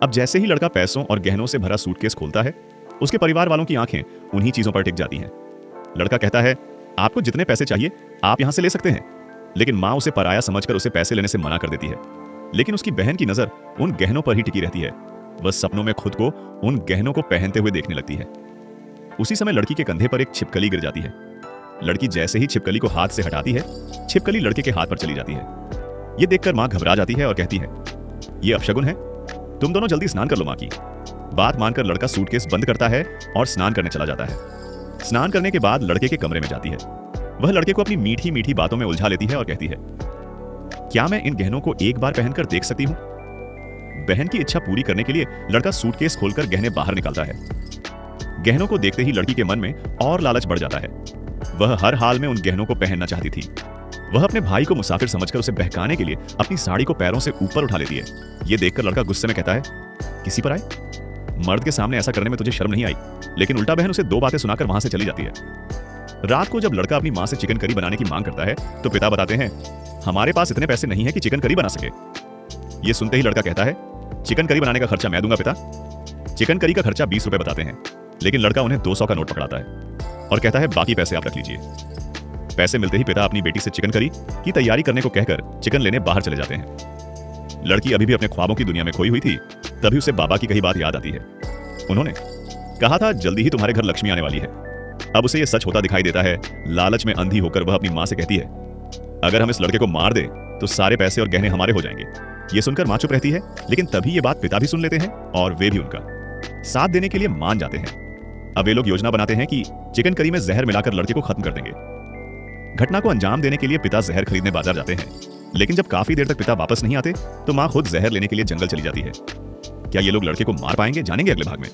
अब जैसे ही लड़का पैसों और गहनों से भरा सूटकेस खोलता है, उसके परिवार वालों की आंखें उन्हीं चीजों पर टिक जाती हैं। लड़का कहता है, आपको जितने पैसे चाहिए आप यहां से ले सकते हैं। लेकिन मां उसे पराया समझकर उसे पैसे लेने से मना कर देती है। लेकिन उसकी बहन की नजर उन गहनों पर ही टिकी रहती है। वह सपनों में खुद को उन गहनों को पहनते हुए देखने लगती है। उसी समय लड़की के कंधे पर एक छिपकली गिर जाती है। लड़की जैसे ही छिपकली को हाथ से हटाती है, छिपकली लड़के के हाथ पर चली जाती है। ये देखकर मां घबरा जाती है और कहती है, ये अपशगुन है, तुम दोनों जल्दी स्नान कर लो मां की। बात मानकर लड़का सूटकेस बंद करता है और स्नान करने चला जाता है। स्नान करने के बाद लड़के के कमरे में जाती है। वह लड़के को अपनी मीठी मीठी बातों में उलझा लेती है और कहती है, क्या मैं इन गहनों को एक बार पहनकर देख सकती हूं? बहन की इच्छा पूरी करने के लिए लड़का सूटकेस खोलकर गहने बाहर निकालता है। गहनों को देखते ही लड़की के मन में और लालच बढ़ जाता है। वह हर हाल में उन गहनों को पहनना चाहती थी। वह अपने भाई को मुसाफिर समझकर उसे बहकाने के लिए अपनी साड़ी को पैरों से ऊपर उठा लेती है। यह देखकर लड़का गुस्से में कहता है, किसी पर आए? मर्द के सामने ऐसा करने में तुझे शर्म नहीं आई? लेकिन उल्टा बहन उसे दो बातें सुनाकर वहां से चली जाती है। रात को जब लड़का अपनी मां से चिकन करी बनाने की मांग करता है तो पिता बताते हैं, हमारे पास इतने पैसे नहीं है कि चिकन करी बना सके। यह सुनते ही लड़का कहता है, चिकन करी बनाने का खर्चा मैं दूंगा पिता। चिकन करी का खर्चा 20 रुपए बताते हैं। लेकिन लड़का उन्हें 200 का नोट पकड़ाता है और कहता है, बाकी पैसे आप रख लीजिए। पैसे मिलते ही पिता अपनी बेटी से चिकन करी की तैयारी करने को कहकर चिकन लेने बाहर चले जाते हैं। लड़की अभी भी अपने ख्वाबों की दुनिया में खोई हुई थी। तभी उसे बाबा की कही बात याद आती है। उन्होंने कहा था, जल्दी ही तुम्हारे घर लक्ष्मी आने वाली है। अब उसे यह सच होता दिखाई देता है। लालच में अंधी होकर वह अपनी मां से कहती है, अगर हम इस लड़के को मार दें तो सारे पैसे और गहने हमारे हो जाएंगे। यह सुनकर मां चुप रहती है, लेकिन तभी यह बात पिता भी सुन लेते हैं और वे भी उनका साथ देने के लिए मान जाते हैं। अब वे लोग योजना बनाते हैं कि चिकन करी में जहर मिलाकर लड़के को खत्म कर देंगे। घटना को अंजाम देने के लिए पिता जहर खरीदने बाजार जाते हैं। लेकिन जब काफी देर तक पिता वापस नहीं आते तो मां खुद जहर लेने के लिए जंगल चली जाती है। क्या ये लोग लड़के को मार पाएंगे? जानेंगे अगले भाग में।